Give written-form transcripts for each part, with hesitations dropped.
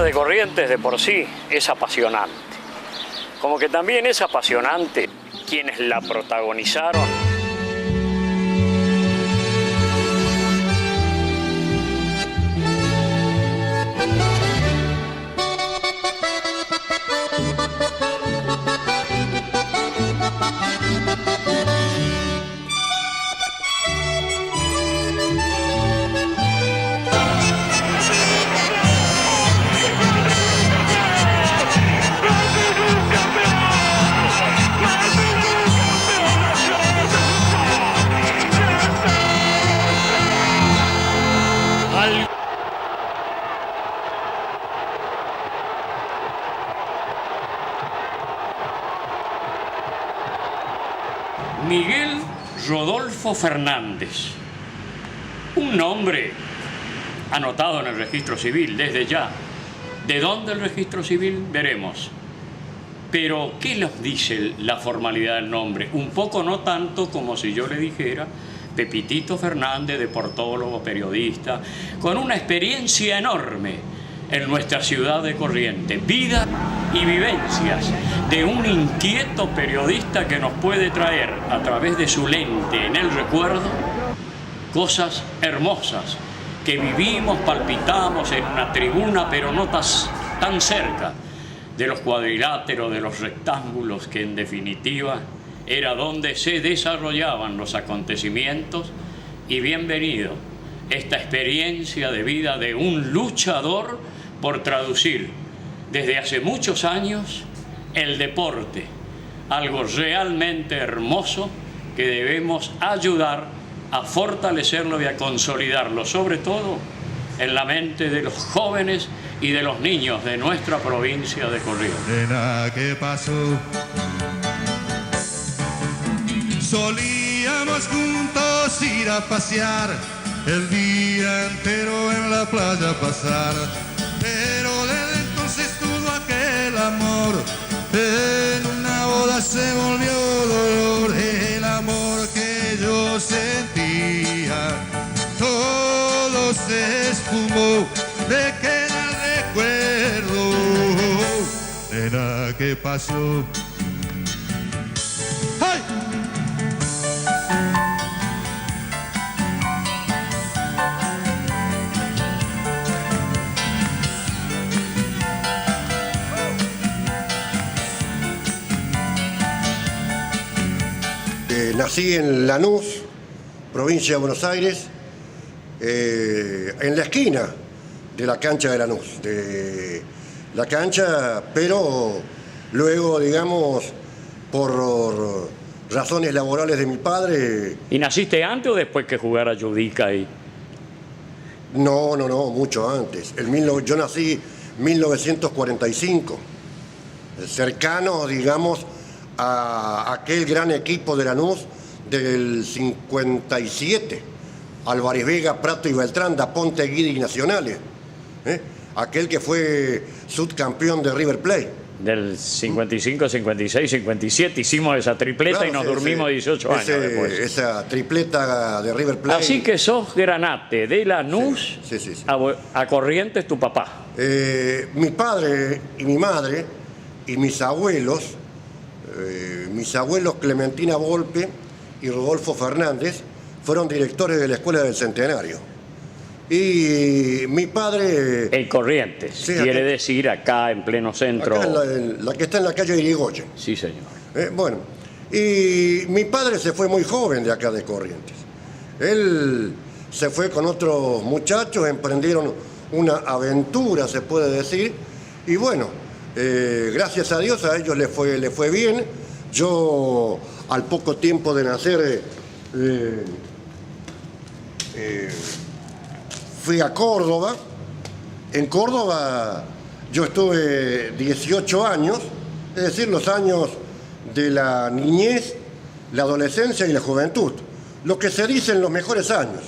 provincia de Corrientes de por sí es apasionante. Como que también es apasionante quienes la protagonizaron. Miguel Rodolfo Fernández, un nombre anotado en el registro civil desde ya. ¿De dónde el registro civil? Veremos. Pero, ¿qué nos dice la formalidad del nombre? Un poco no tanto como si yo le dijera Pepitito Fernández, deportólogo, periodista, con una experiencia enorme en nuestra ciudad de Corrientes, vida y vivencias de un inquieto periodista que nos puede traer a través de su lente en el recuerdo cosas hermosas que vivimos, palpitamos en una tribuna, pero no tan cerca de los cuadriláteros, de los rectángulos, que en definitiva era donde se desarrollaban los acontecimientos. Y bienvenido esta experiencia de vida de un luchador por traducir desde hace muchos años el deporte, algo realmente hermoso que debemos ayudar a fortalecerlo y a consolidarlo, sobre todo en la mente de los jóvenes y de los niños de nuestra provincia de Corrientes. Nena, ¿qué pasó? Solíamos juntos ir a pasear, el día entero en la playa pasar, pero desde entonces todo aquel amor en una boda se volvió dolor. El amor que yo sentía todo se esfumó, me queda el recuerdo. Nena, ¿qué pasó? ¡Ay! Nací en Lanús, provincia de Buenos Aires, en la esquina de la cancha de Lanús. De la cancha, pero luego, digamos, por razones laborales de mi padre... ¿Y naciste antes o después que jugara Judica ahí? No, mucho antes. Yo nací en 1945, cercano, digamos, a aquel gran equipo de Lanús del 57, Álvarez Vega, Prato y Beltrán, da Ponte, Guidi y Nacionales, aquel que fue subcampeón de River Plate. Del 55, 56, 57 hicimos esa tripleta, claro, y nos durmimos 18 años después. Esa tripleta de River Plate. Así que sos granate de Lanús, sí. A Corrientes, tu papá. Mi padre y mi madre y mis abuelos Clementina Volpe y Rodolfo Fernández fueron directores de la Escuela del Centenario. Y mi padre... En Corrientes, sí, quiere decir acá en pleno centro. Acá la que está en la calle de Irigoyen. Sí, señor. Bueno, y mi padre se fue muy joven de acá de Corrientes. Él se fue con otros muchachos, emprendieron una aventura, se puede decir. Y bueno, gracias a Dios a ellos le fue bien. Yo, al poco tiempo de nacer, fui a Córdoba. En Córdoba yo estuve 18 años, es decir, los años de la niñez, la adolescencia y la juventud, lo que se dice en los mejores años.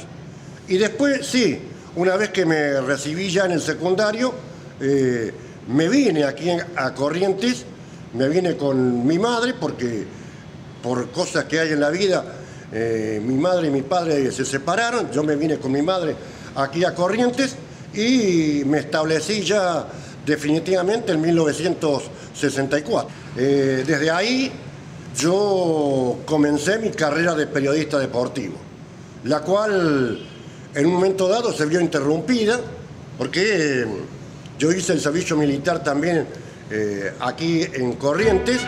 Y después, sí, una vez que me recibí ya en el secundario, me vine aquí a Corrientes, me vine con mi madre, porque por cosas que hay en la vida, mi madre y mi padre se separaron. Yo me vine con mi madre aquí a Corrientes y me establecí ya definitivamente en 1964. Desde ahí yo comencé mi carrera de periodista deportivo, la cual en un momento dado se vio interrumpida porque yo hice el servicio militar también aquí en Corrientes.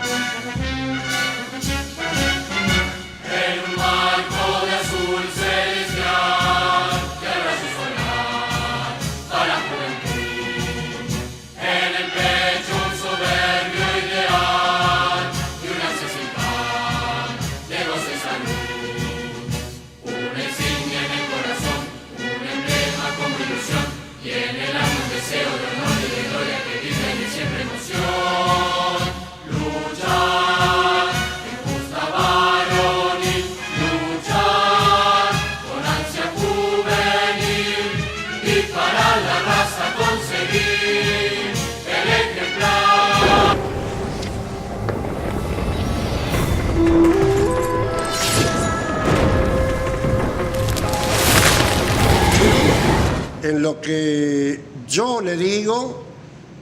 En lo que yo le digo,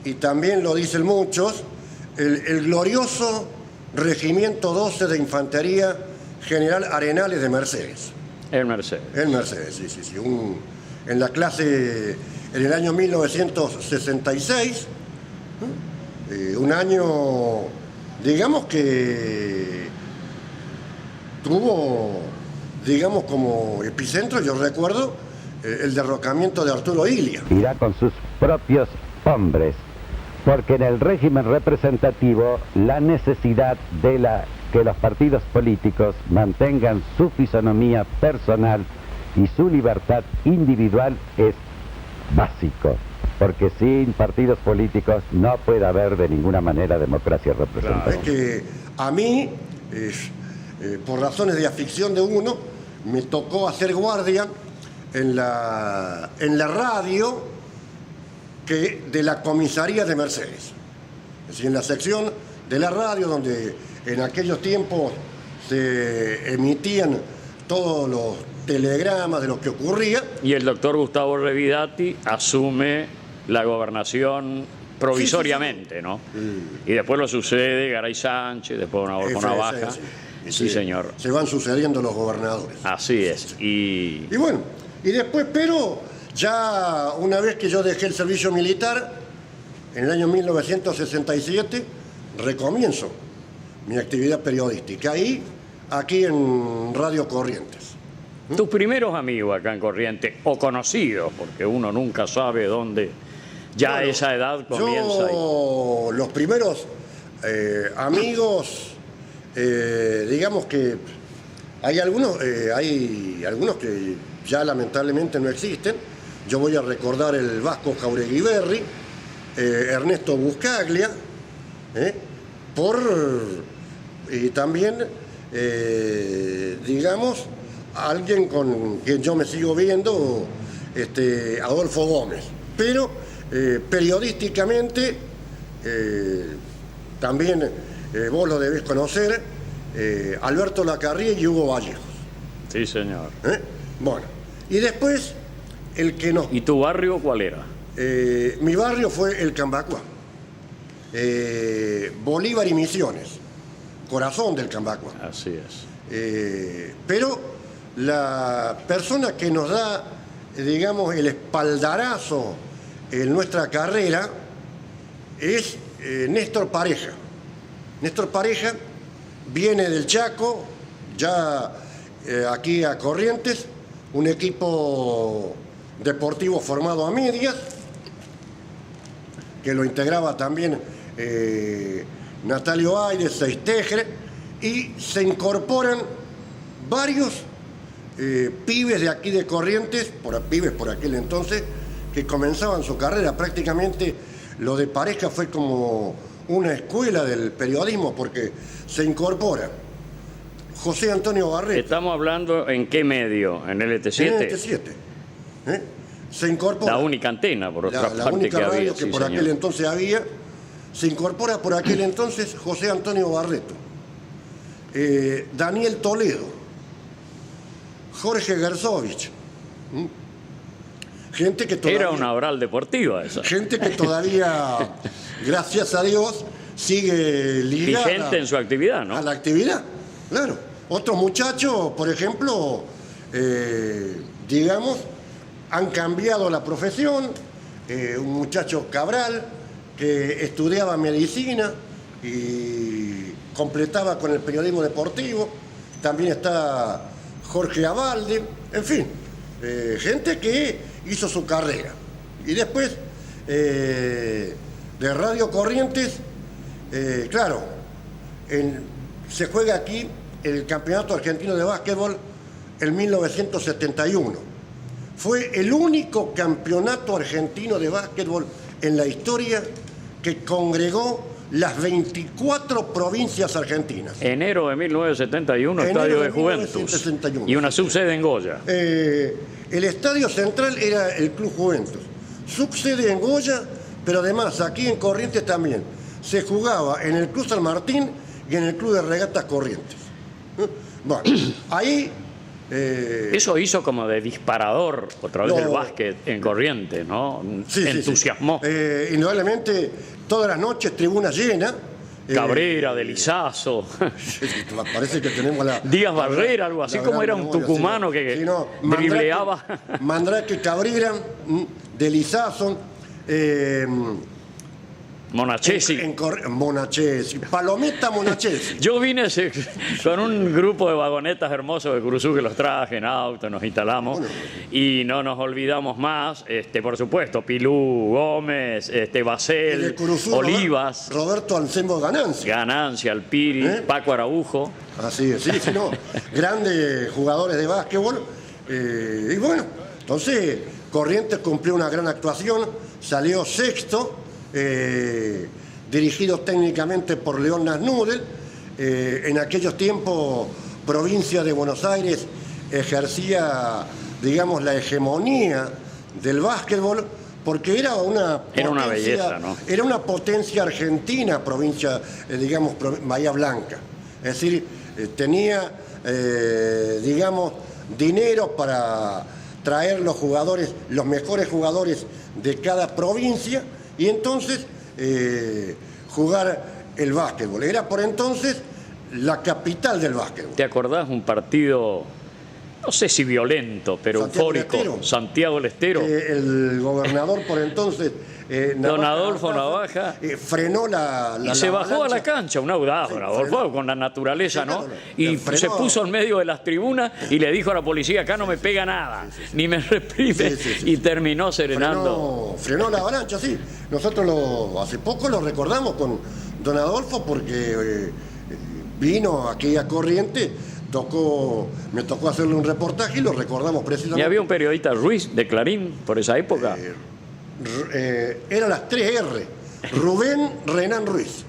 y también lo dicen muchos, el glorioso Regimiento 12 de Infantería General Arenales de Mercedes. El Mercedes. El Mercedes, sí. En la clase, en el año 1966, un año, digamos que tuvo, digamos, como epicentro, yo recuerdo, el derrocamiento de Arturo Illia. Irá con sus propios hombres, porque en el régimen representativo la necesidad de que los partidos políticos mantengan su fisonomía personal y su libertad individual es básico, porque sin partidos políticos no puede haber de ninguna manera democracia representativa. Claro. Es que a mí, por razones de afición de uno, me tocó hacer guardia en la radio de la comisaría de Mercedes. Es decir, en la sección de la radio donde en aquellos tiempos se emitían todos los telegramas de lo que ocurría. Y el doctor Gustavo Revidati asume la gobernación provisoriamente, ¿no? Y después lo sucede Garay Sánchez, después una baja. Sí, señor. Se van sucediendo los gobernadores. Así es. Y bueno, y después, pero ya una vez que yo dejé el servicio militar, en el año 1967, recomienzo mi actividad periodística. Ahí, aquí en Radio Corrientes. Tus primeros amigos acá en Corrientes, o conocidos, porque uno nunca sabe dónde ya a esa edad comienza. Los primeros amigos, digamos que hay algunos que ya lamentablemente no existen. Yo voy a recordar el Vasco Jauregui Berri, Ernesto Buscaglia, y también, digamos, alguien con quien yo me sigo viendo, Adolfo Gómez. Pero periodísticamente, también vos lo debés conocer, Alberto Lacarrie y Hugo Vallejos. Sí, señor. Bueno, y después el que nos... ¿Y tu barrio cuál era? Mi barrio fue el Cambacuá, Bolívar y Misiones, corazón del Cambacuá. Así es. Pero la persona que nos da, digamos, el espaldarazo en nuestra carrera es Néstor Pareja. Néstor Pareja viene del Chaco, ya aquí a Corrientes, un equipo deportivo formado a medias, que lo integraba también Natalio Aires, Seistegre, y se incorporan varios pibes de aquí de Corrientes, pibes por aquel entonces, que comenzaban su carrera. Prácticamente lo de Pareja fue como una escuela del periodismo, porque se incorpora José Antonio Barreto. ¿Estamos hablando en qué medio? ¿En el ET7? En el ET7. Se incorpora. La única antena, por otra parte, la única que radio había. que Sí, por señor. aquel entonces había. Se incorpora por aquel entonces José Antonio Barreto, Daniel Toledo, Jorge Gersovich, gente que todavía... Era una oral deportiva esa. Gente que todavía, gracias a Dios, sigue ligada... Vigente en su actividad, ¿no? A la actividad, claro. Otros muchachos, por ejemplo, digamos, han cambiado la profesión. Un muchacho Cabral, que estudiaba medicina y completaba con el periodismo deportivo. También está Jorge Abalde, en fin, gente que hizo su carrera. Y después, de Radio Corrientes, claro, se juega aquí el Campeonato Argentino de Básquetbol en 1971. Fue el único campeonato argentino de básquetbol en la historia que congregó las 24 provincias argentinas. Enero de 1971, Estadio de Juventus. 1971. Y una subsede en Goya. El estadio central era el Club Juventus. Subsede en Goya, pero además aquí en Corrientes también. Se jugaba en el Club San Martín y en el Club de Regatas Corrientes. Bueno, ahí... Eso hizo como de disparador otra vez del básquet en Corrientes, ¿no? Sí, entusiasmó. Sí. Indudablemente, todas las noches tribuna llena. Cabrera, de Lizazo. Parece que tenemos la... Díaz Barrera, algo así como era un tucumano que dribleaba. Mandrake Cabrera, de Lizazo, Monachesi. Monachesi, Palometa Monachesi. Yo vine con un grupo de vagonetas hermosos de Curuzú que los traje en auto, nos instalamos y no nos olvidamos más, por supuesto, Pilú, Gómez, Basel, Olivas. Roberto Anselmo Ganancia. Ganancia, Alpiri, Paco Araujo. Así es, sí, no. Grandes jugadores de básquetbol. Y bueno, entonces Corrientes cumplió una gran actuación, salió sexto. Dirigido técnicamente por León Nasnudel. En aquellos tiempos, provincia de Buenos Aires ejercía, digamos, la hegemonía del básquetbol, porque era una belleza, ¿no? Era una potencia argentina, provincia, digamos, Bahía Blanca. Es decir, tenía, digamos, dinero para traer los jugadores, los mejores jugadores de cada provincia, y entonces jugar el básquetbol. Era por entonces la capital del básquetbol. ¿Te acordás un partido, no sé si violento, pero eufórico? Santiago del Estero. El gobernador por entonces, don Adolfo Navaja, frenó la y se bajó a la cancha, un audaz, don Adolfo, con la naturaleza, ¿no? Y se puso en medio de las tribunas y le dijo a la policía: acá no me pega nada, ni me reprime, y terminó serenando. Frenó la avalancha, sí. Nosotros hace poco lo recordamos con don Adolfo, porque vino aquí a Corrientes, me tocó hacerle un reportaje y lo recordamos precisamente. ¿Y había un periodista Ruiz de Clarín por esa época? Eran las 3 R. Rubén Renan Ruiz.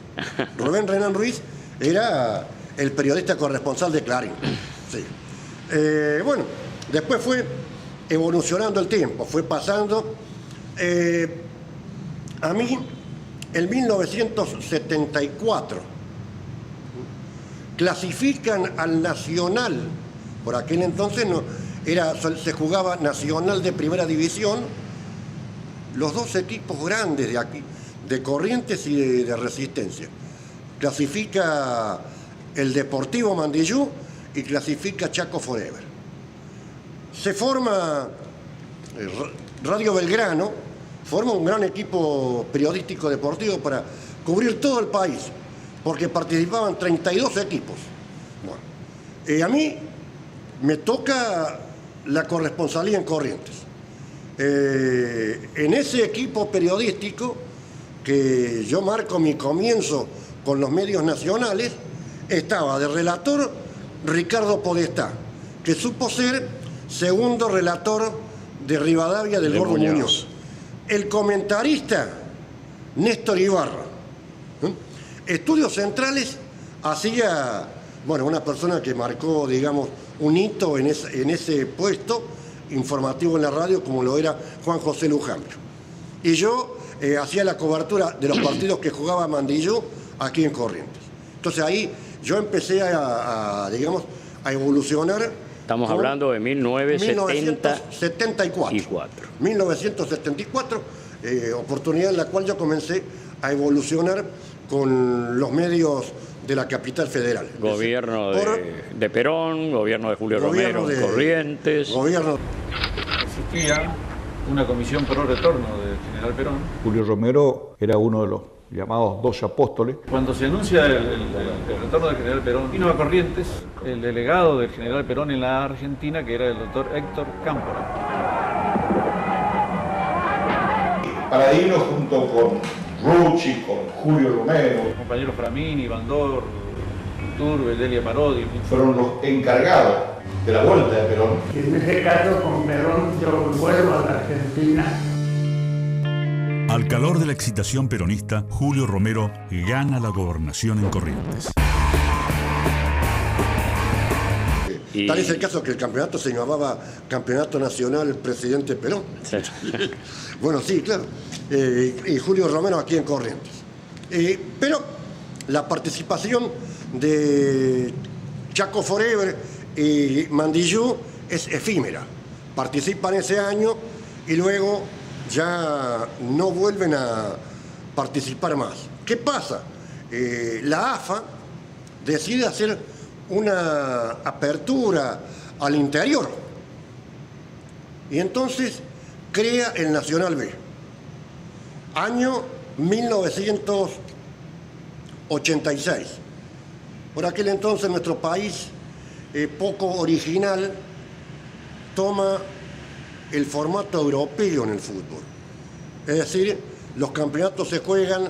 Rubén Renan Ruiz era el periodista corresponsal de Clarín. Sí. Bueno, después fue evolucionando el tiempo, fue pasando. A mí, en 1974, clasifican al Nacional. Por aquel entonces se jugaba Nacional de Primera División. Los dos equipos grandes de aquí, de Corrientes y de Resistencia. Clasifica el Deportivo Mandillú y clasifica Chaco Forever. Se forma Radio Belgrano, forma un gran equipo periodístico deportivo para cubrir todo el país, porque participaban 32 equipos. Bueno, a mí me toca la corresponsalía en Corrientes. En ese equipo periodístico, que yo marco mi comienzo con los medios nacionales, estaba de relator Ricardo Podestá, que supo ser segundo relator de Rivadavia del Gordo Muñoz. El comentarista Néstor Ibarra. Estudios Centrales hacía, bueno, una persona que marcó, digamos, un hito en ese puesto informativo en la radio, como lo era Juan José Lujambio. Y yo hacía la cobertura de los partidos que jugaba Mandillú aquí en Corrientes. Entonces ahí yo empecé digamos, a evolucionar Estamos hablando de 1974. 1974, oportunidad en la cual yo comencé a evolucionar con los medios de la capital federal. Gobierno de Perón, gobierno de Julio Romero en Corrientes. Existía una comisión pro retorno del general Perón. Julio Romero era uno de los llamados 12 apóstoles. Cuando se anuncia el retorno del general Perón, vino a Corrientes el delegado del general Perón en la Argentina, que era el doctor Héctor Cámpora. Paladino junto con Rucci, con Julio Romero, Los compañeros Framini, Bandor, Turbe, Delia Parodi, fueron los encargados de la vuelta de Perón. En ese caso, con Perón, yo vuelvo a la Argentina. Al calor de la excitación peronista, Julio Romero gana la gobernación en Corrientes. Tal es el caso que el campeonato se llamaba Campeonato Nacional Presidente Perón. Sí. Bueno, sí, claro. Y Julio Romero aquí en Corrientes. Pero la participación de Chaco Forever y Mandillú es efímera. Participan ese año y luego ya no vuelven a participar más. ¿Qué pasa? La AFA decide hacer una apertura al interior y entonces crea el Nacional B. Año 1986. Por aquel entonces nuestro país, poco original, toma el formato europeo en el fútbol. Es decir, los campeonatos se juegan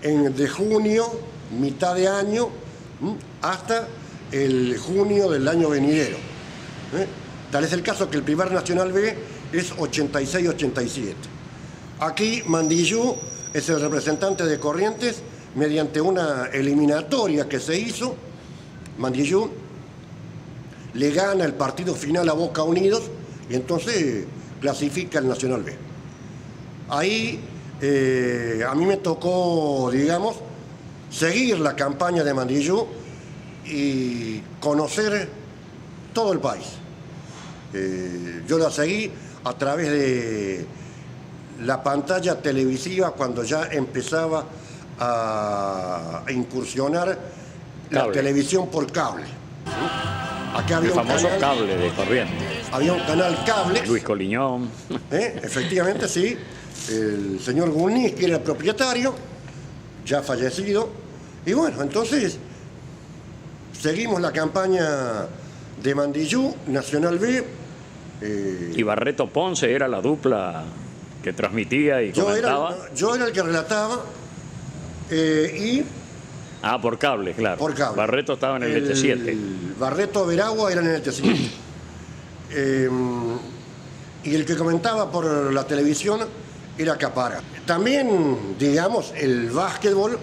de junio, mitad de año, hasta el junio del año venidero. Tal es el caso que el primer Nacional B es 86-87. Aquí Mandillú es el representante de Corrientes mediante una eliminatoria que se hizo. Mandillú le gana el partido final a Boca Unidos y entonces clasifica el Nacional B. Ahí a mí me tocó, digamos, seguir la campaña de Mandillú y conocer todo el país. Yo la seguí a través de la pantalla televisiva cuando ya empezaba a incursionar la televisión por cable. Acá había el famoso cable de Corrientes. Había un canal cable. Luis Coliñón. Efectivamente, sí. El señor Gulniz, que era el propietario, ya fallecido. Y bueno, entonces seguimos la campaña de Mandillú, Nacional B. Y Barreto Ponce era la dupla que transmitía y comentaba. Yo era el que relataba y... por cable, claro. Por cable. Barreto estaba en el ET7. Barreto Veragua era en el ET7. Y el que comentaba por la televisión era Capara. También, digamos, el básquetbol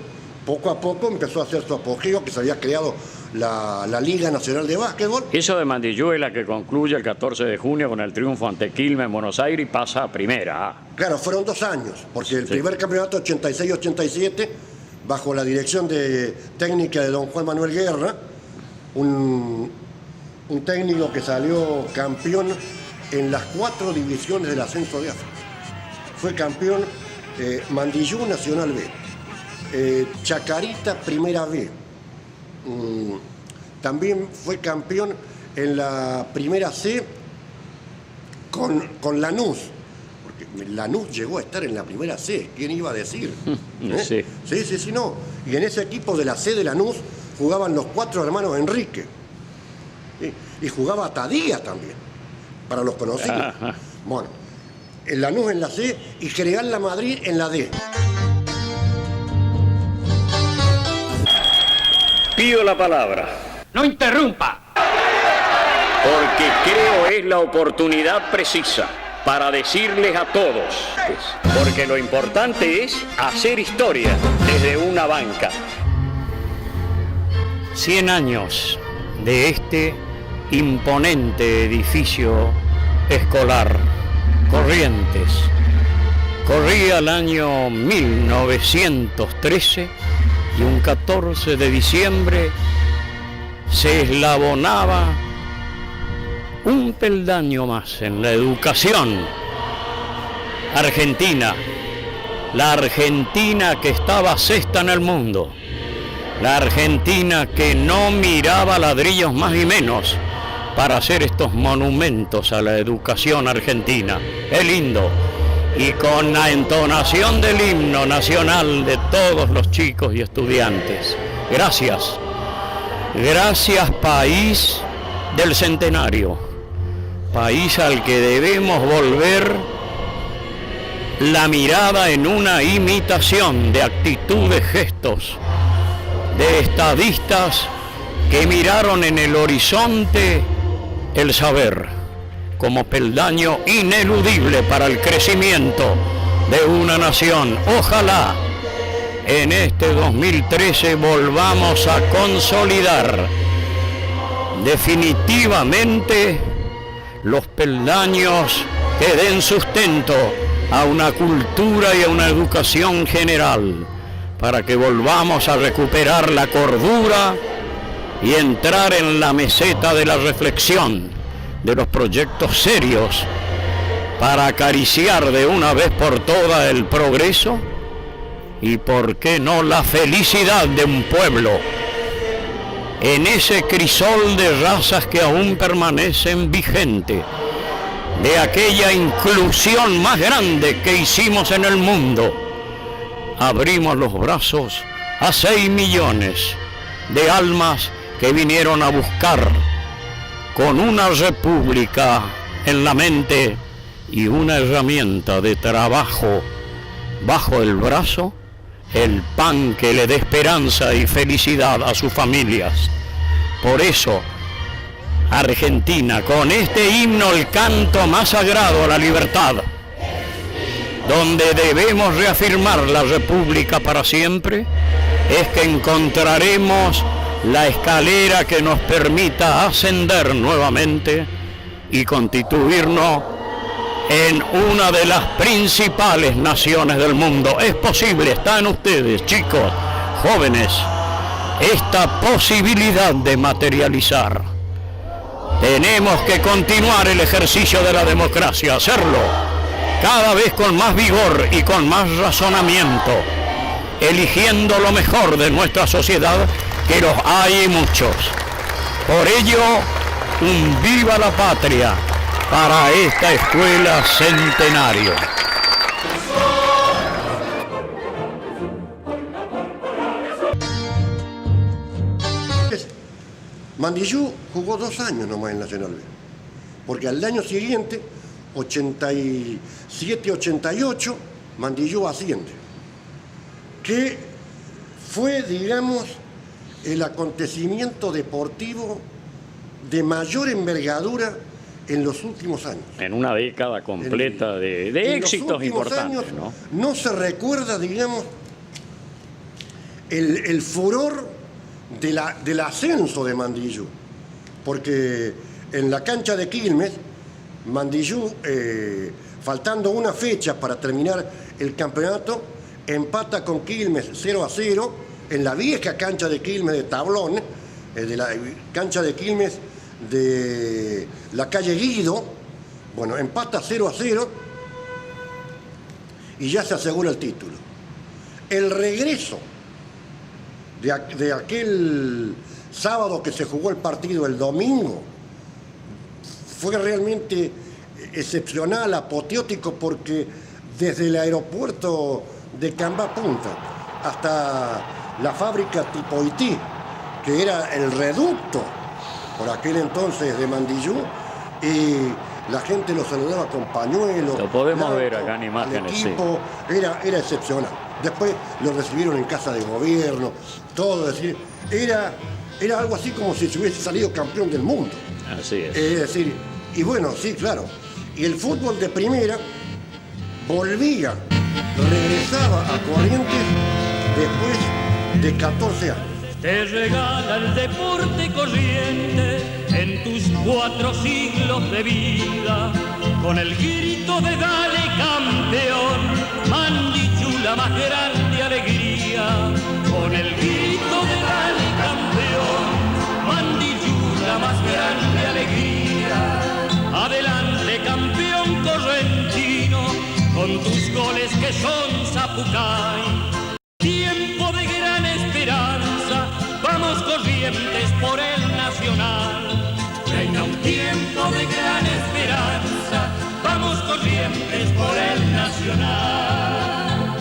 poco a poco empezó a hacer su apogeo, que se había creado la Liga Nacional de Básquetbol. Eso de Mandillú es la que concluye el 14 de junio con el triunfo ante Quilmes en Buenos Aires y pasa a primera. Claro, fueron 2 años, porque el primer campeonato 86-87, bajo la dirección técnica de don Juan Manuel Guerra, un técnico que salió campeón en las 4 divisiones del ascenso de África. Fue campeón Mandillú Nacional B, Chacarita Primera B. También fue campeón en la Primera C con Lanús, porque Lanús llegó a estar en la Primera C, ¿quién iba a decir? Sí, no. Y en ese equipo de la C de Lanús jugaban los 4 hermanos Enrique. ¿Sí? Y jugaba Tadía también, para los conocidos. Bueno, el Lanús en la C y General La Madrid en la D. Pido la palabra. ¡No interrumpa! Porque creo es la oportunidad precisa para decirles a todos, porque lo importante es hacer historia desde una banca. 100 años de este imponente edificio escolar, Corrientes. Corría el año 1913 y un 14 de diciembre se eslabonaba un peldaño más en la educación argentina, la Argentina que estaba sexta en el mundo, la Argentina que no miraba ladrillos más y menos para hacer estos monumentos a la educación argentina. Es lindo. Y con la entonación del himno nacional de todos los chicos y estudiantes. Gracias. Gracias, país del centenario. País al que debemos volver la mirada en una imitación de actitudes, gestos, de estadistas que miraron en el horizonte el saber como peldaño ineludible para el crecimiento de una nación. Ojalá en este 2013 volvamos a consolidar definitivamente los peldaños que den sustento a una cultura y a una educación general, para que volvamos a recuperar la cordura y entrar en la meseta de la reflexión, de los proyectos serios, para acariciar de una vez por todas el progreso y, por qué no, la felicidad de un pueblo en ese crisol de razas que aún permanecen vigentes, de aquella inclusión más grande que hicimos en el mundo. Abrimos los brazos a 6 millones de almas que vinieron a buscar, con una república en la mente y una herramienta de trabajo bajo el brazo, el pan que le dé esperanza y felicidad a sus familias. Por eso, Argentina, con este himno, el canto más sagrado a la libertad, donde debemos reafirmar la república para siempre, es que encontraremos la escalera que nos permita ascender nuevamente y constituirnos en una de las principales naciones del mundo. Es posible, está en ustedes, chicos, jóvenes, esta posibilidad de materializar. Tenemos que continuar el ejercicio de la democracia, hacerlo cada vez con más vigor y con más razonamiento, eligiendo lo mejor de nuestra sociedad, que los hay muchos. Por ello, un viva la patria para esta escuela centenario. Mandillú jugó 2 años nomás en Nacional B, porque al año siguiente, 87-88, Mandillú asciende, que fue, digamos, el acontecimiento deportivo de mayor envergadura en los últimos años. En una década completa de éxitos importantes, años, ¿no? No se recuerda, digamos, el furor del ascenso de Mandillú, porque en la cancha de Quilmes, Mandillú, faltando una fecha para terminar el campeonato, empata con Quilmes 0-0 en la vieja cancha de Quilmes de Tablón, de la cancha de Quilmes de la calle Guido. Bueno, empata 0-0 y ya se asegura el título. El regreso de aquel sábado que se jugó el partido el domingo fue realmente excepcional, apoteótico, porque desde el aeropuerto de Cambá Punta hasta la fábrica tipo Haití, que era el reducto por aquel entonces de Mandillú, y la gente lo saludaba con pañuelos. Lo podemos ver acá en imágenes. El equipo era excepcional. Después lo recibieron en casa de gobierno, todo, es decir, era algo así como si se hubiese salido campeón del mundo. Así es. Es decir, y bueno, sí, claro. Y el fútbol de primera volvía, regresaba a Corrientes después de 14 años. Te regala el deporte Corrientes en tus 4 siglos de vida, con el grito de dale campeón, Mandillú la más grande alegría, con el grito de dale campeón, Mandillú la más grande alegría. con tus goles que son zapucay. Tiempo de gran esperanza, vamos Corrientes por el Nacional. Reina un tiempo de gran esperanza, vamos Corrientes por el Nacional.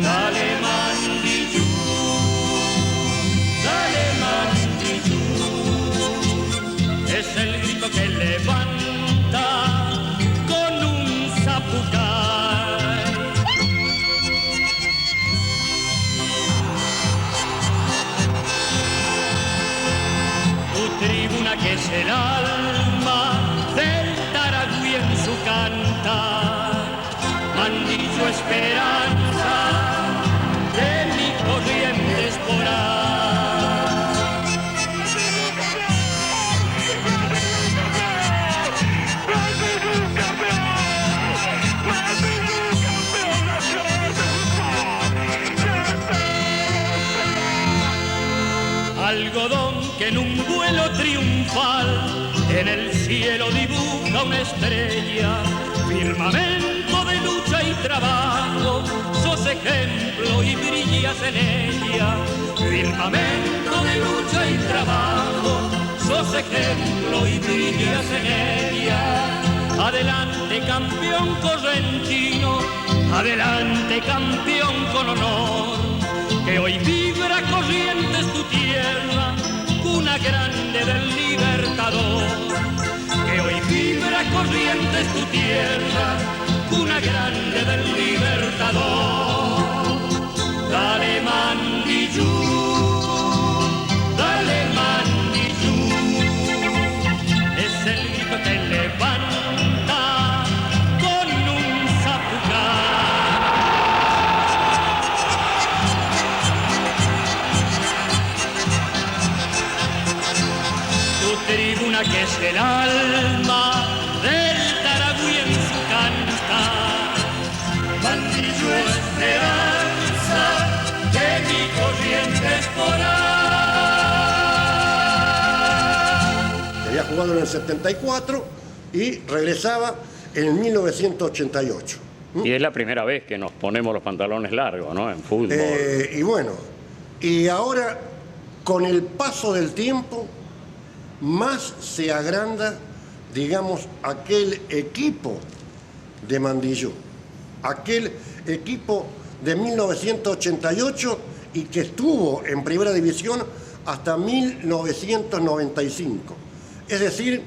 Dale Mandillú, dale Mandillú, es el grito que levanta con un zapucay. Tu tribuna que es el alma del Taragüí en su cantar, Mandillú esperanza de mi Corrientes por ahí. Algodón que en un vuelo triunfal en el cielo dibuja una estrella, firmamento de lucha y trabajo, sos ejemplo y brillas en ella. Firmamento de lucha y trabajo, sos ejemplo y brillas en ella. Adelante campeón correntino, adelante campeón con honor, que hoy vibra Corrientes tu tierra, cuna grande del Libertador. Que hoy vibra Corrientes tu tierra, cuna grande del Libertador. Dale Mandillú, dale Mandillú, es el grito que levanta con un zapucay. Tu tribuna que es el alma del Taragüí en su cantar, Mandillú esperanza de mi Corrientes por ahí. Había jugado en el 74 y regresaba en el 1988. Y es la primera vez que nos ponemos los pantalones largos, ¿no? En fútbol. Y bueno, y ahora con el paso del tiempo más se agranda, digamos, aquel equipo de Mandillú, aquel equipo de 1988 y que estuvo en primera división hasta 1995. Es decir,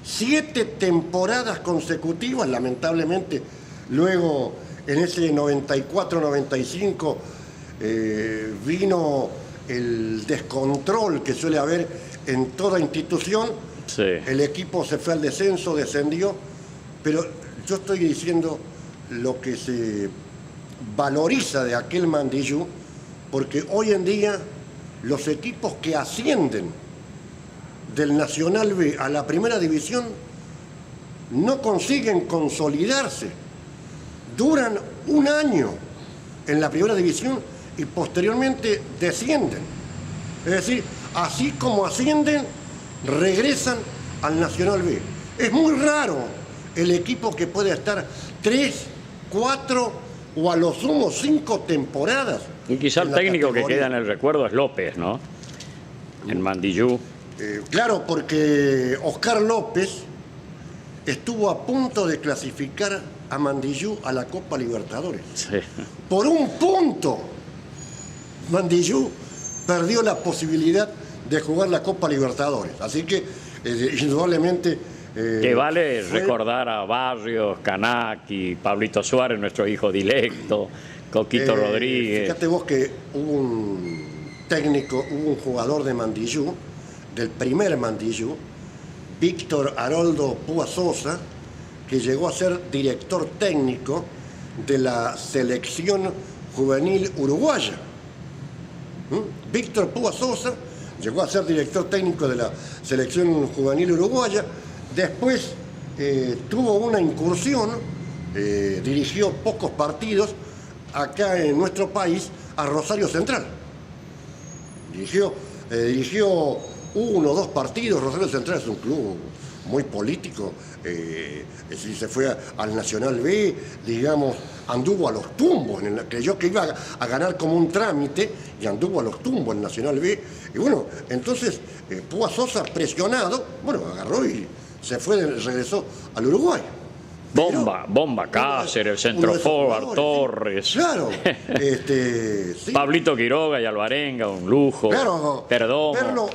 7 temporadas consecutivas, lamentablemente, luego en ese 94-95 vino el descontrol que suele haber en toda institución. Sí. El equipo se fue al descenso, descendió, pero yo estoy diciendo lo que se valoriza de aquel Mandillú, porque hoy en día los equipos que ascienden del Nacional B a la primera división no consiguen consolidarse, duran un año en la primera división y posteriormente descienden. Es decir, así como ascienden, regresan al Nacional B. Es muy raro el equipo que puede estar 3, 4 o a lo sumo 5 temporadas. Y quizá el técnico que queda en el recuerdo es López, ¿no? En Mandillú. Claro, porque Oscar López estuvo a punto de clasificar a Mandillú a la Copa Libertadores. Sí. Por un punto, Mandillú perdió la posibilidad de jugar la Copa Libertadores. Así que, indudablemente... que vale recordar a Barrios, Canacchi, Pablito Suárez, nuestro hijo directo, Coquito Rodríguez. Fíjate vos que hubo un técnico, hubo un jugador de Mandillú, del primer Mandillú, Víctor Haroldo Púa Sosa, que llegó a ser director técnico de la selección juvenil uruguaya. Víctor Púa Sosa llegó a ser director técnico de la selección juvenil uruguaya. Después tuvo una incursión, dirigió pocos partidos acá en nuestro país a Rosario Central. Dirigió 1 o 2 partidos. Rosario Central es un club muy político. Si se fue al Nacional B, digamos, anduvo a los tumbos, creyó que iba a ganar como un trámite y anduvo a los tumbos en Nacional B. Y bueno, entonces Púa Sosa, presionado, bueno, agarró y se fue, regresó al Uruguay. Bomba Cáceres, el centro forward, Torres. Claro. Sí. Pablito Quiroga y Alvarenga, un lujo. Claro. Perdomo.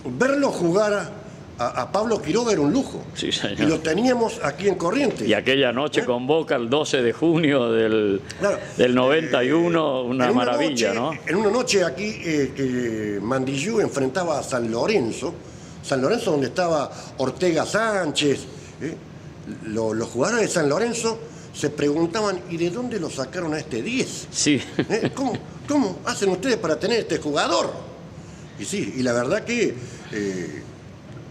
Verlo jugar a Pablo Quiroga era un lujo. Sí, señor. Y lo teníamos aquí en Corrientes. Y aquella noche con Boca el 12 de junio del 91, una maravilla, ¿no? En una noche aquí que Mandillú enfrentaba a San Lorenzo donde estaba Ortega Sánchez. Los jugadores de San Lorenzo se preguntaban, ¿y de dónde lo sacaron a este 10? Sí. ¿Cómo hacen ustedes para tener este jugador? Y sí, y la verdad que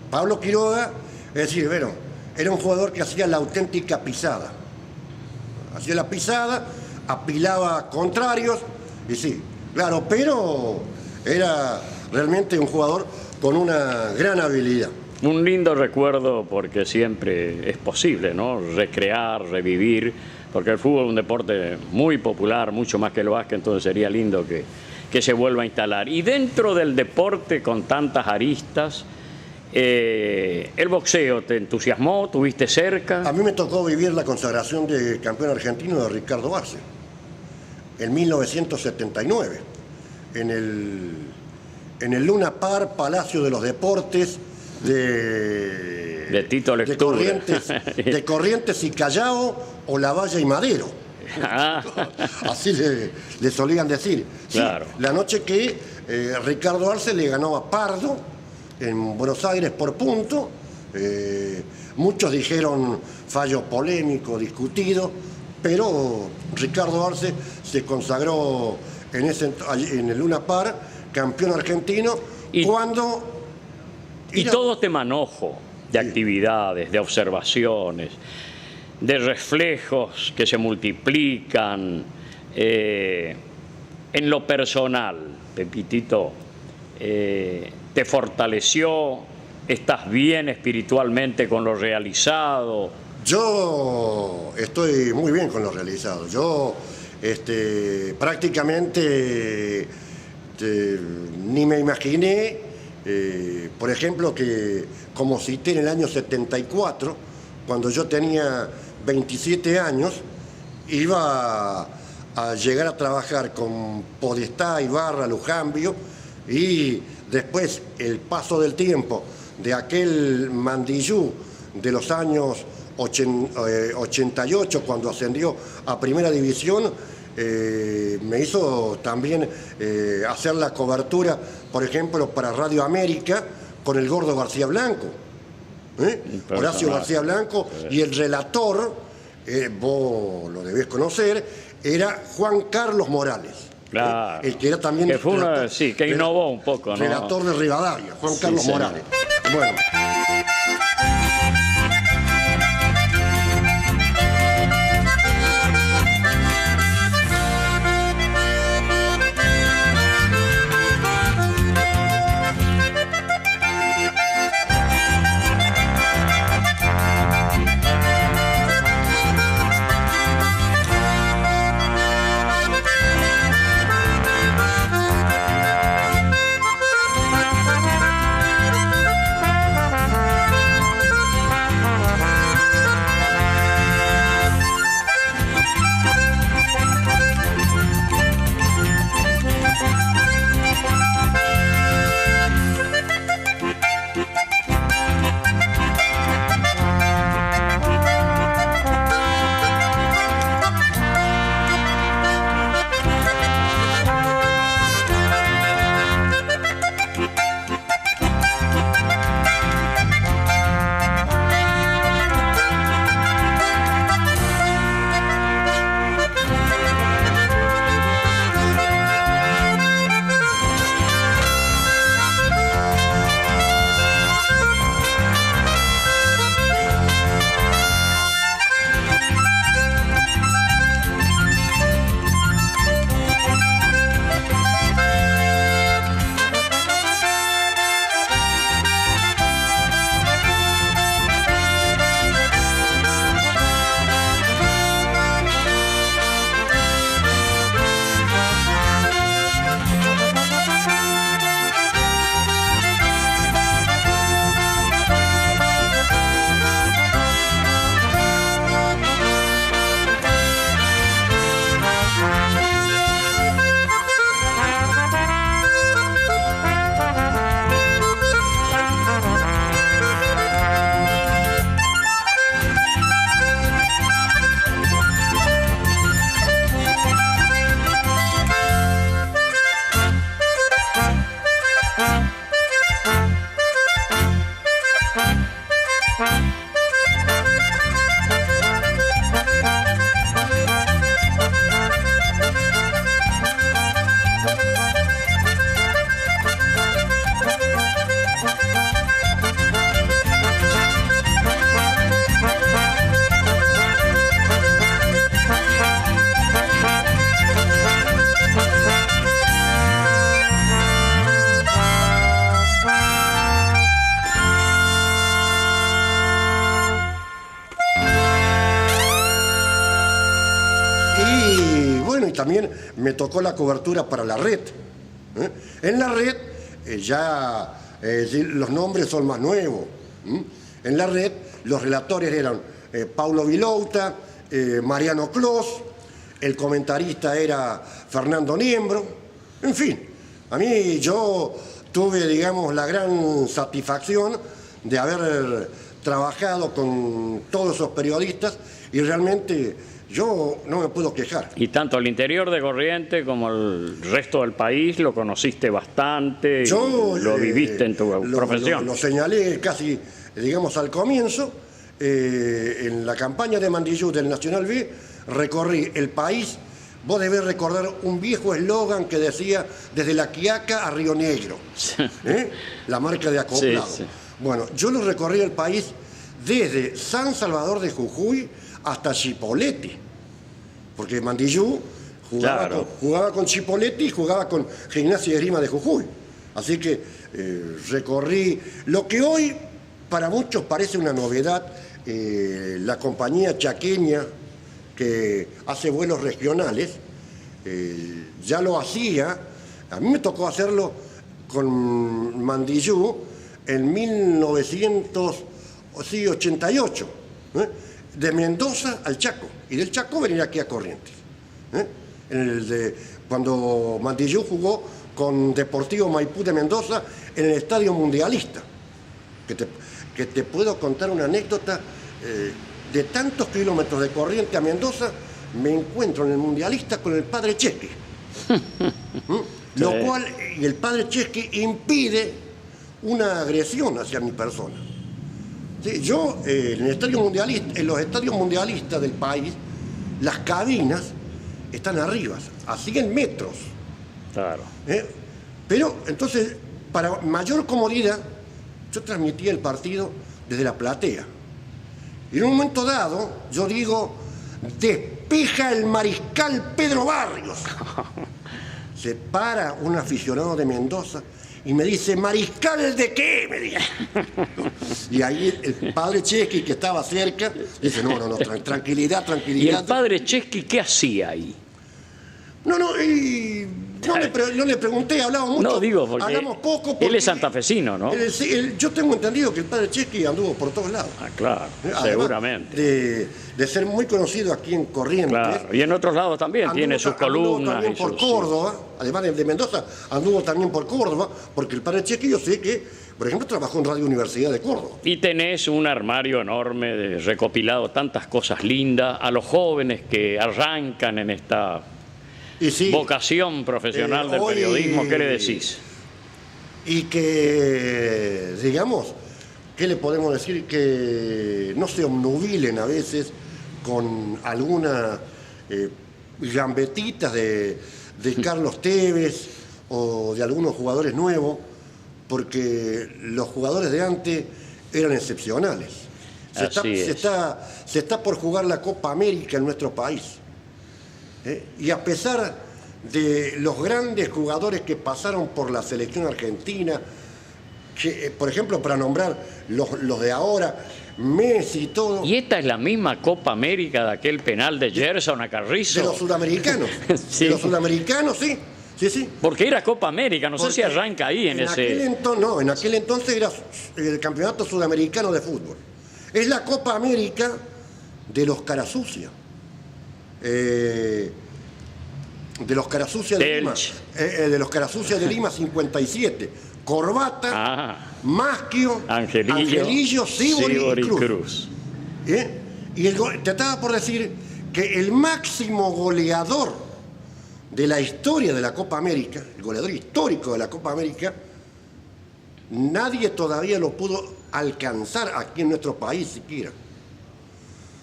Pablo Quiroga, es decir, bueno, era un jugador que hacía la auténtica pisada. Hacía la pisada, apilaba contrarios, y sí, claro, pero era realmente un jugador con una gran habilidad. Un lindo recuerdo porque siempre es posible, ¿no? Recrear, revivir, porque el fútbol es un deporte muy popular, mucho más que el básquet, entonces sería lindo que se vuelva a instalar. Y dentro del deporte con tantas aristas, ¿el boxeo te entusiasmó? ¿Tuviste cerca? A mí me tocó vivir la consagración de campeón argentino de Ricardo Arce en 1979, en el Luna Park, Palacio de los Deportes de Tito Lectura. De Corrientes y Callao, o La Valle y Madero. Así le solían decir. Sí, claro. La noche que Ricardo Arce le ganó a Pardo en Buenos Aires por punto. Muchos dijeron fallo polémico, discutido, pero Ricardo Arce se consagró en el Luna Park, campeón argentino, y todo este manojo de actividades, de observaciones, de reflejos que se multiplican, en lo personal, Pepitito, te fortaleció, estás bien espiritualmente con lo realizado. Yo estoy muy bien con lo realizado. Yo prácticamente ni me imaginé, por ejemplo, que como cité en el año 74, cuando yo tenía 27 años, iba a llegar a trabajar con Podestá, Ibarra, Lujambio, y después el paso del tiempo de aquel Mandillú de los años 88, cuando ascendió a Primera División, me hizo también hacer la cobertura, por ejemplo, para Radio América con el Gordo García Blanco. Horacio García Blanco, y el relator, vos lo debés conocer, era Juan Carlos Morales. Claro. El que era también... Que fue que innovó un poco, ¿no? Relator de Rivadavia, Juan Carlos Morales. Bueno. bueno, y también me tocó la cobertura para La Red. En La Red los nombres son más nuevos. En La Red los relatores eran Paulo Vilouta, Mariano Clos, el comentarista era Fernando Niembro, en fin. A mí yo tuve, digamos, la gran satisfacción de haber trabajado con todos esos periodistas y realmente yo no me puedo quejar. Y tanto el interior de Corrientes como el resto del país lo conociste bastante, yo, lo viviste en tu profesión. Lo señalé casi, digamos, al comienzo. En la campaña de Mandillú del Nacional B recorrí el país. Vos debés recordar un viejo eslogan que decía desde La Quiaca a Río Negro, la marca de acoplado. Sí, sí. Bueno, yo lo recorrí el país desde San Salvador de Jujuy hasta Chipoleti, porque Mandillú jugaba con Chipoleti y jugaba con Gimnasia de Esgrima de Jujuy. Así que recorrí lo que hoy para muchos parece una novedad, la compañía chaqueña que hace vuelos regionales, ya lo hacía. A mí me tocó hacerlo con Mandillú en 1988, de Mendoza al Chaco, y del Chaco venir aquí a Corrientes. Cuando Mandillú jugó con Deportivo Maipú de Mendoza en el Estadio Mundialista, que te puedo contar una anécdota. De tantos kilómetros de Corrientes a Mendoza, me encuentro en el Mundialista con el padre Chesky. Lo cual, y el padre Chesky impide una agresión hacia mi persona. Sí, yo, en los estadios mundialistas del país, las cabinas están arriba, a 100 metros. Claro. Pero, entonces, para mayor comodidad, yo transmitía el partido desde la platea. Y en un momento dado, yo digo, despeja el mariscal Pedro Barrios. Se para un aficionado de Mendoza y me dice, ¿mariscal de qué? Me dice. Y ahí el padre Chesky, que estaba cerca, dice, no, tranquilidad. ¿Y el padre Chesky qué hacía ahí? No le pregunté, hablamos mucho. No, digo, porque hablamos poco. Él es santafesino, ¿no? Yo tengo entendido que el padre Chesky anduvo por todos lados. Ah, claro, además, seguramente. De ser muy conocido aquí en Corrientes. Claro, y en otros lados también, tiene sus columnas. También por Córdoba, además de Mendoza, anduvo también por Córdoba, porque el padre Chesky yo sé que, por ejemplo, trabajó en Radio Universidad de Córdoba. Y tenés un armario enorme recopilado tantas cosas lindas a los jóvenes que arrancan en esta vocación profesional del periodismo. ¿Qué le decís? Y que, digamos, ¿qué le podemos decir? Que no se obnubilen a veces con algunas gambetitas de Carlos Tevez o de algunos jugadores nuevos, porque los jugadores de antes eran excepcionales. Se está por jugar la Copa América en nuestro país. Y a pesar de los grandes jugadores que pasaron por la selección argentina, que, por ejemplo, para nombrar los de ahora, Messi y todo. ¿Y esta es la misma Copa América de aquel penal de Gerson a Carrizo? De los sudamericanos. Sí. De los sudamericanos, sí. Sí. Porque era Copa América, no sé si arranca ahí en ese... en aquel entonces era el Campeonato Sudamericano de Fútbol. Es la Copa América de los Carasucia. De los Carasucia de Lima. De los Carasucia de Lima 57. Corbata, Maschio, Angelillo, Sibori y Cruz. Y te estaba por decir que el máximo goleador de la historia de la Copa América, el goleador histórico de la Copa América, nadie todavía lo pudo alcanzar aquí en nuestro país siquiera.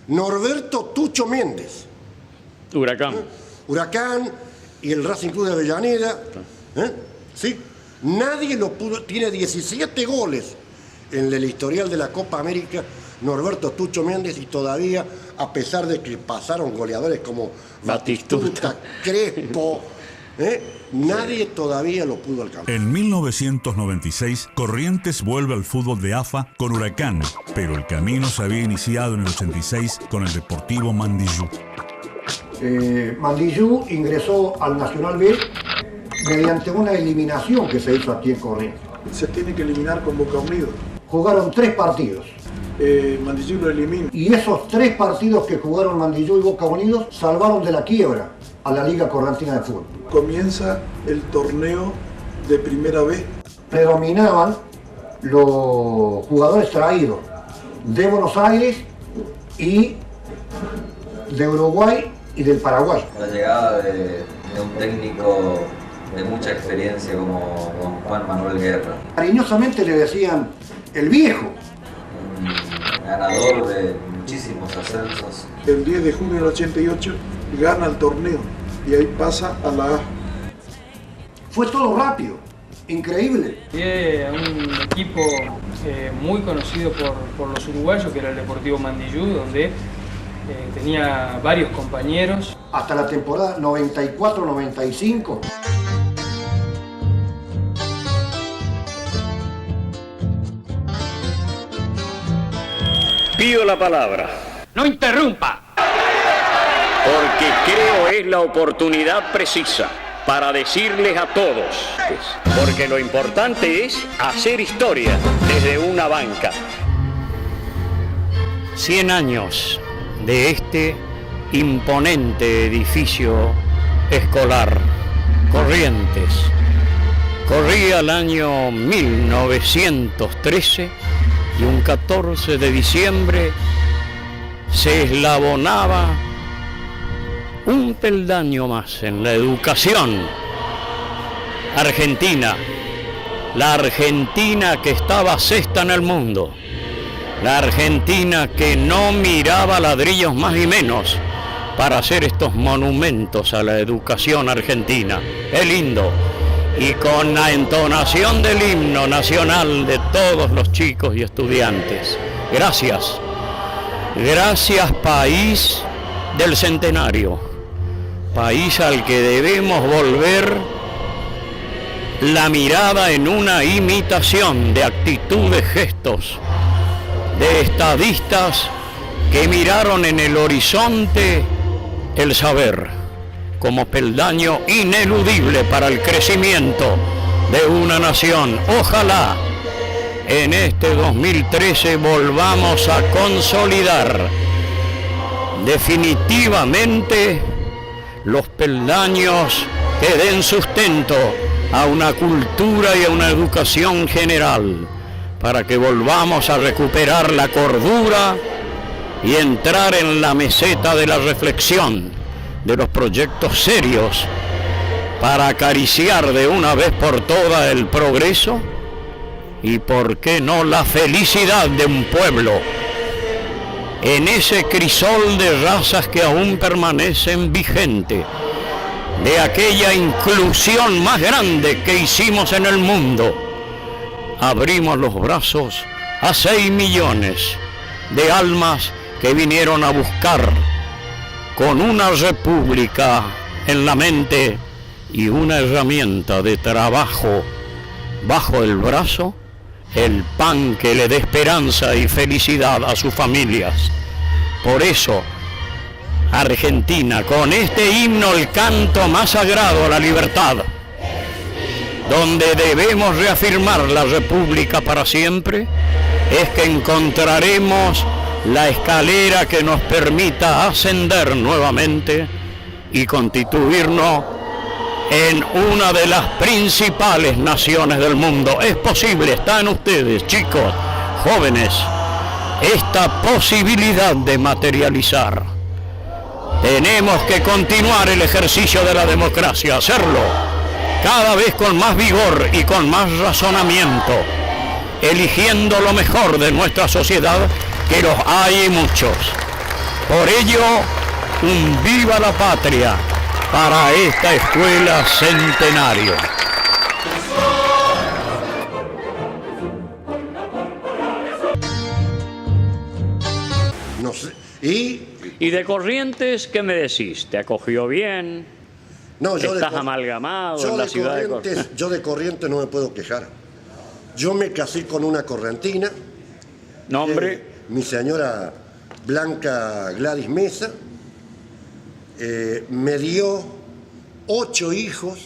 Norberto Tucho Méndez. Huracán y el Racing Club de Avellaneda. ¿Sí? Nadie lo pudo. Tiene 17 goles en el historial de la Copa América, Norberto Tucho Méndez, y todavía, a pesar de que pasaron goleadores como Batistuta, Crespo, nadie todavía lo pudo alcanzar. En 1996, Corrientes vuelve al fútbol de AFA con Huracán, pero el camino se había iniciado en el 86 con el Deportivo Mandillú. Mandillú ingresó al Nacional B mediante una eliminación que se hizo aquí en Corrientes. Se tiene que eliminar con Boca Unidos. Jugaron 3 partidos. Mandillú lo elimina. Y esos 3 partidos que jugaron Mandillú y Boca Unidos salvaron de la quiebra a la Liga Correntina de Fútbol. Comienza el torneo de primera vez. Predominaban los jugadores traídos de Buenos Aires y de Uruguay y del Paraguay. La llegada de un técnico de mucha experiencia como don Juan Manuel Guerra. Cariñosamente le decían el viejo. Un ganador de muchísimos ascensos. El 10 de junio del 88 gana el torneo y ahí pasa a la A. Fue todo rápido, increíble. Un equipo muy conocido por los uruguayos, que era el Deportivo Mandillú, donde tenía varios compañeros. Hasta la temporada 94-95. Pido la palabra. ¡No interrumpa! Porque creo es la oportunidad precisa para decirles a todos, porque lo importante es hacer historia desde una banca. 100 años de este imponente edificio escolar, Corrientes. Corría el año 1913 y un 14 de diciembre se eslabonaba un peldaño más en la educación argentina, la Argentina que estaba sexta en el mundo, la Argentina que no miraba ladrillos más y menos para hacer estos monumentos a la educación argentina. Es lindo. Y con la entonación del himno nacional de todos los chicos y estudiantes. Gracias. Gracias, país del centenario. País al que debemos volver la mirada en una imitación de actitudes, gestos, de estadistas que miraron en el horizonte el saber como peldaño ineludible para el crecimiento de una nación. Ojalá en este 2013 volvamos a consolidar definitivamente los peldaños que den sustento a una cultura y a una educación general, para que volvamos a recuperar la cordura y entrar en la meseta de la reflexión, de los proyectos serios, para acariciar de una vez por todas el progreso y, por qué no, la felicidad de un pueblo en ese crisol de razas que aún permanecen vigentes, de aquella inclusión más grande que hicimos en el mundo. Abrimos los brazos a 6 millones de almas que vinieron a buscar, con una república en la mente y una herramienta de trabajo bajo el brazo, el pan que le dé esperanza y felicidad a sus familias. Por eso, Argentina, con este himno, el canto más sagrado a la libertad, donde debemos reafirmar la república para siempre, es que encontraremos la escalera que nos permita ascender nuevamente y constituirnos en una de las principales naciones del mundo. Es posible, está en ustedes, chicos, jóvenes, esta posibilidad de materializar. Tenemos que continuar el ejercicio de la democracia, hacerlo cada vez con más vigor y con más razonamiento, eligiendo lo mejor de nuestra sociedad, que los hay muchos. Por ello, un viva la patria para esta escuela centenario. No sé. ¿Y de Corrientes qué me decís? ¿Te acogió bien? No, yo ¿Estás amalgamado en la ciudad de Corrientes? Yo de Corrientes no me puedo quejar. Yo me casé con una correntina. ¿Nombre? Mi señora Blanca Gladys Mesa. me dio 8 hijos,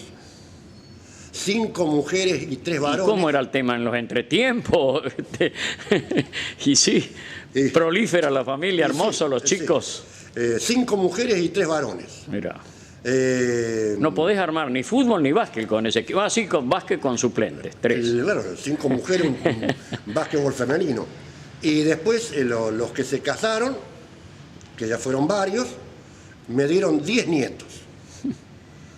5 mujeres y 3 varones. ¿Y cómo era el tema en los entretiempos? Y sí, prolífera la familia, hermoso, los chicos. 5 mujeres y 3 varones. Mira. No podés armar ni fútbol ni básquet con ese equipo. Así con básquet con suplentes, 3. Claro, 5 mujeres, un básquetbol femenino. Y después los que se casaron, que ya fueron varios, me dieron 10 nietos.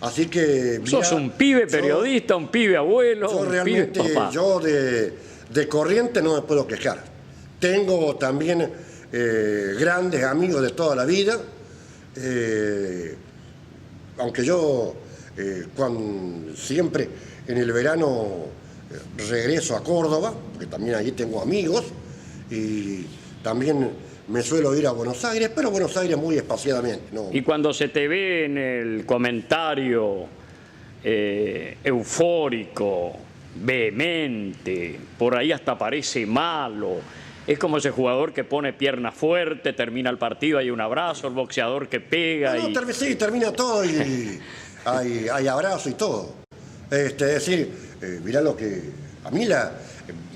Así que... Sos un pibe periodista, un pibe abuelo, yo un realmente, pibe papá. Yo de Corrientes no me puedo quejar. Tengo también grandes amigos de toda la vida. Aunque yo siempre en el verano regreso a Córdoba, porque también allí tengo amigos, y también me suelo ir a Buenos Aires, pero Buenos Aires muy espaciadamente, ¿no? Y cuando se te ve en el comentario eufórico, vehemente, por ahí hasta parece malo, es como ese jugador que pone pierna fuerte, termina el partido, hay un abrazo, el boxeador que pega. Sí, termina todo y hay abrazo y todo. Es decir, mirá lo que... A mí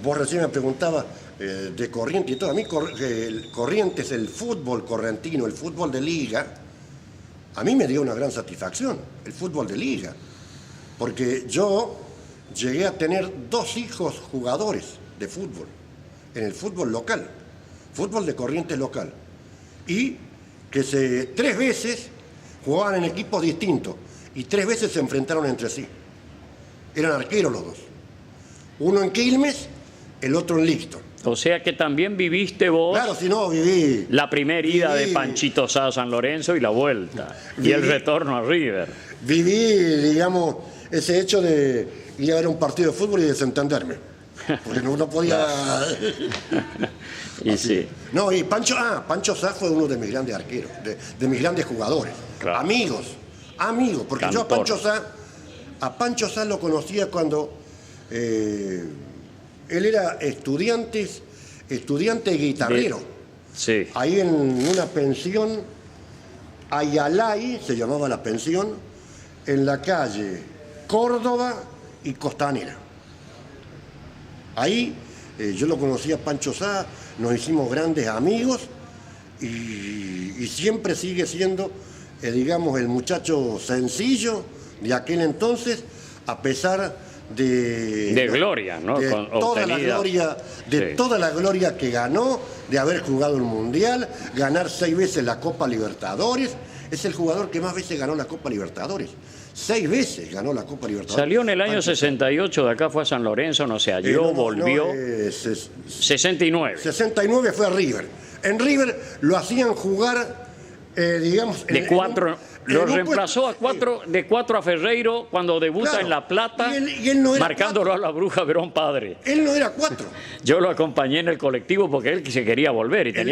vos recién me preguntabas de Corrientes y todo. A mí Corrientes, el fútbol correntino, el fútbol de liga, a mí me dio una gran satisfacción, el fútbol de liga. Porque yo llegué a tener 2 hijos jugadores de fútbol, en el fútbol local, fútbol de Corrientes local. Y que 3 veces jugaban en equipos distintos y 3 veces se enfrentaron entre sí. Eran arqueros los 2. Uno en Quilmes, el otro en Lixton. O sea que también viviste vos. Claro, si no, viví. La primera ida de Panchito Sá a San Lorenzo y la vuelta. Y el retorno a River. Viví, digamos, ese hecho de ir a ver un partido de fútbol y desentenderme. Porque no podía. Y sí. No, y Pancho Sá fue uno de mis grandes arqueros, de mis grandes jugadores. Claro. Amigos, porque Cantor. Yo a Pancho Sá lo conocía cuando él era estudiante guitarrero. Sí. Ahí en una pensión, Ayalay, se llamaba la pensión, en la calle Córdoba y Costanera. Ahí yo lo conocí a Pancho Sá, nos hicimos grandes amigos y siempre sigue siendo, digamos, el muchacho sencillo de aquel entonces, a pesar de gloria, ¿no? De toda la gloria que ganó, de haber jugado el Mundial, ganar 6 veces la Copa Libertadores. Es el jugador que más veces ganó la Copa Libertadores. 6 veces ganó la Copa Libertadores. Salió en el año 68 de acá, fue a San Lorenzo, no se halló, volvió. 69. 69 fue a River. En River lo hacían jugar, digamos... De 4... Lo reemplazó de 4 a Ferreiro cuando debuta, claro, en La Plata, y él no era marcándolo 4. A la Bruja Verón padre. Él no era 4. Yo lo acompañé en el colectivo porque él se quería volver. Y él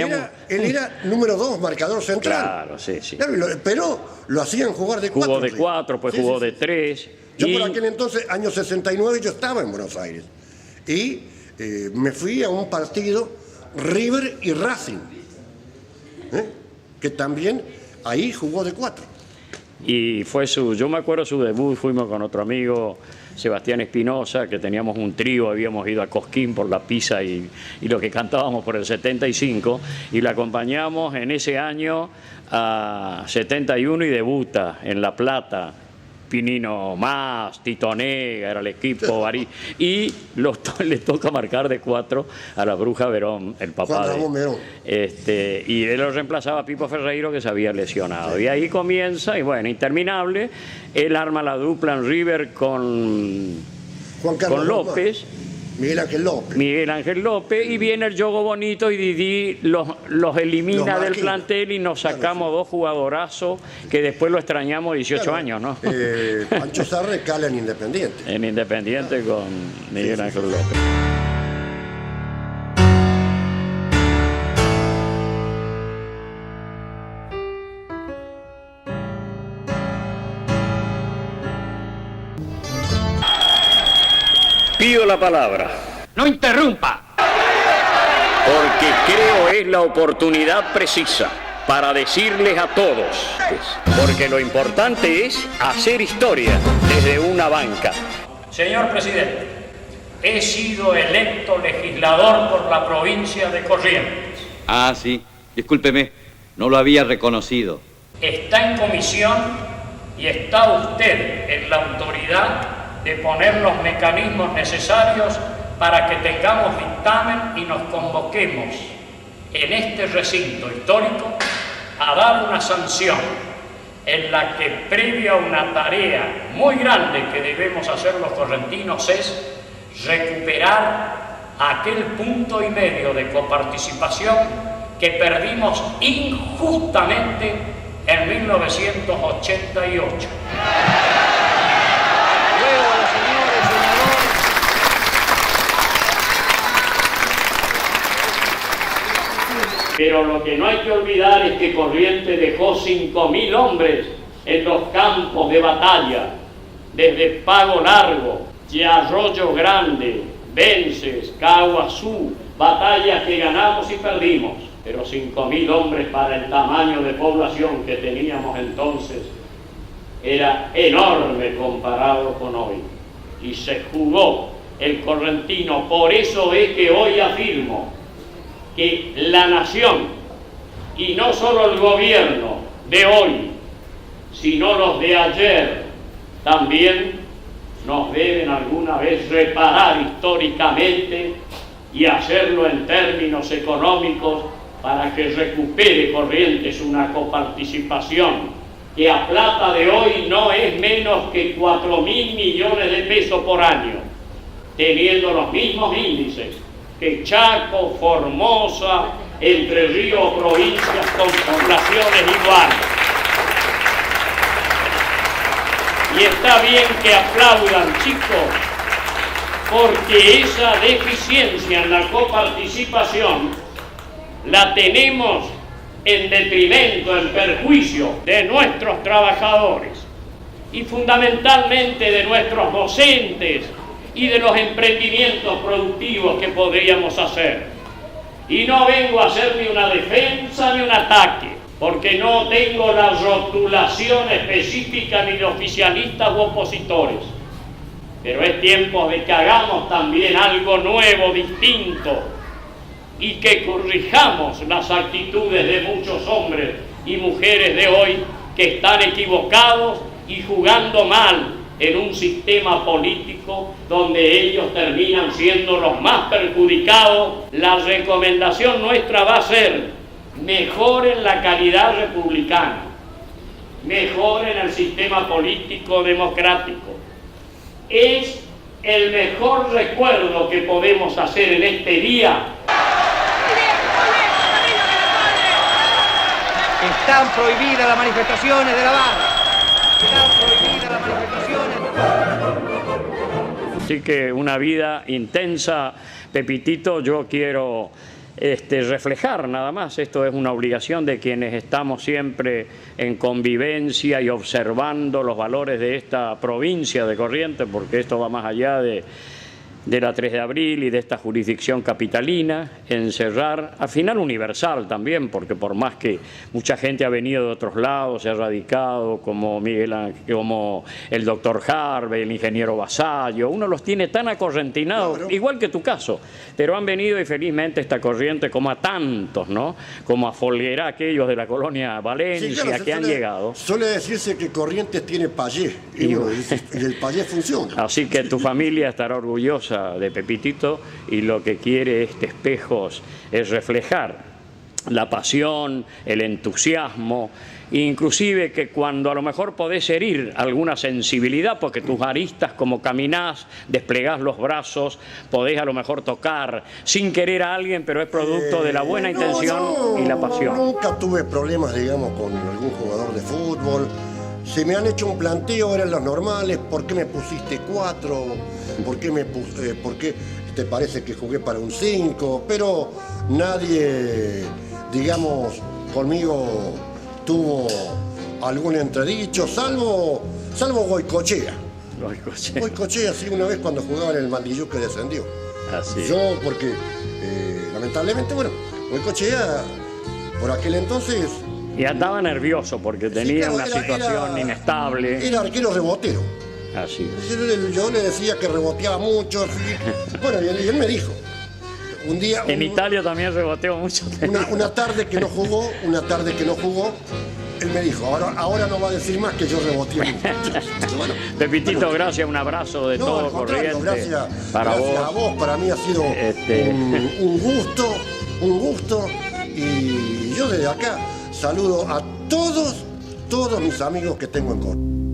era número 2, marcador central. Claro, sí. Claro, pero lo hacían jugar de 4. Jugó de 4, pues jugó de 3. Yo por aquel entonces, año 69, yo estaba en Buenos Aires. Y me fui a un partido River y Racing, que también ahí jugó de 4. Y yo me acuerdo su debut, fuimos con otro amigo, Sebastián Espinosa, que teníamos un trío, habíamos ido a Cosquín por la pizza y lo que cantábamos por el 75, y la acompañamos en ese año a 71 y debuta en La Plata. Pinino Más, Tito Nega, era el equipo, y le toca marcar de 4 a la Bruja Verón, el papá de... y él lo reemplazaba a Pipo Ferreiro, que se había lesionado. Sí. Y ahí comienza, y bueno, interminable, él arma la dupla en River con López. Miguel Ángel López, y viene el Yogo Bonito y Didi los elimina del plantel y nos sacamos 2 jugadorazos que después lo extrañamos 18 años, ¿no? Pancho Sá recala en Independiente. En Independiente con Miguel Ángel López. Pido la palabra. ¡No interrumpa! Porque creo es la oportunidad precisa para decirles a todos, porque lo importante es hacer historia desde una banca. Señor presidente, he sido electo legislador por la provincia de Corrientes. Ah, sí. Discúlpeme, no lo había reconocido. Está en comisión y está usted en la autoridad de poner los mecanismos necesarios para que tengamos dictamen y nos convoquemos en este recinto histórico a dar una sanción en la que, previa a una tarea muy grande que debemos hacer los correntinos, es recuperar aquel 1,5 punto de coparticipación que perdimos injustamente en 1988. Pero lo que no hay que olvidar es que Corrientes dejó 5.000 hombres en los campos de batalla, desde Pago Largo, Arroyo Grande, Vences, Caguazú, batallas que ganamos y perdimos. Pero 5.000 hombres para el tamaño de población que teníamos entonces era enorme comparado con hoy. Y se jugó el correntino. Por eso es que hoy afirmo que la nación, y no solo el gobierno de hoy, sino los de ayer, también nos deben alguna vez reparar históricamente y hacerlo en términos económicos para que recupere Corrientes una coparticipación que a plata de hoy no es menos que 4.000 millones de pesos por año, teniendo los mismos índices que Chaco, Formosa, Entre Ríos, provincias con poblaciones iguales. Y está bien que aplaudan, chicos, porque esa deficiencia en la coparticipación la tenemos en detrimento, en perjuicio de nuestros trabajadores y fundamentalmente de nuestros docentes y de los emprendimientos productivos que podríamos hacer. Y no vengo a hacer ni una defensa ni un ataque, porque no tengo la rotulación específica ni de oficialistas u opositores. Pero es tiempo de que hagamos también algo nuevo, distinto, y que corrijamos las actitudes de muchos hombres y mujeres de hoy que están equivocados y jugando mal en un sistema político donde ellos terminan siendo los más perjudicados. La recomendación nuestra va a ser: mejoren la calidad republicana, mejoren el sistema político democrático. Es el mejor recuerdo que podemos hacer en este día. Están prohibidas las manifestaciones de la barra. Están prohibidas las manifestaciones. Así que una vida intensa, Pepitito, yo quiero reflejar nada más. Esto es una obligación de quienes estamos siempre en convivencia y observando los valores de esta provincia de Corrientes, porque esto va más allá de la 3 de abril y de esta jurisdicción capitalina, encerrar, al final universal también, porque por más que mucha gente ha venido de otros lados, se ha radicado, como Miguel Ángel, como el doctor Harvey, el ingeniero Vasallo, uno los tiene tan acorrentinados, claro, igual que tu caso, pero han venido y felizmente esta corriente, como a tantos, ¿no? Como a Folguerá, aquellos de la colonia Valencia, sí, claro, que han llegado. Suele decirse que Corrientes tiene payé, y el payé funciona. Así que tu familia estará orgullosa de Pepitito, y lo que quiere este Espejos es reflejar la pasión, el entusiasmo, inclusive que cuando a lo mejor podés herir alguna sensibilidad, porque tus aristas, como caminás, desplegás los brazos, podés a lo mejor tocar sin querer a alguien, pero es producto de la buena intención y la pasión. Nunca tuve problemas, digamos, con algún jugador de fútbol. Si me han hecho un planteo, eran los normales: ¿por qué me pusiste 4? ¿Por qué te parece que jugué para un 5? Pero nadie, digamos, conmigo tuvo algún entredicho, salvo Goicoechea. Goicoechea, sí, una vez cuando jugaba en el Mandillú, que descendió. Así. Yo, porque lamentablemente, bueno, Goicoechea por aquel entonces Y andaba nervioso porque tenía una situación inestable. Era arquero rebotero. Así es. Yo le decía que reboteaba mucho. Bueno, y él me dijo. Un día, en Italia también reboteó mucho. Una tarde que no jugó, él me dijo, ahora no va a decir más que yo reboteé mucho. Bueno, Pepitito, gracias, un abrazo de todo Corrientes. Gracias vos. A vos, para mí ha sido un gusto. Y yo desde acá saludo a todos mis amigos que tengo en Córdoba.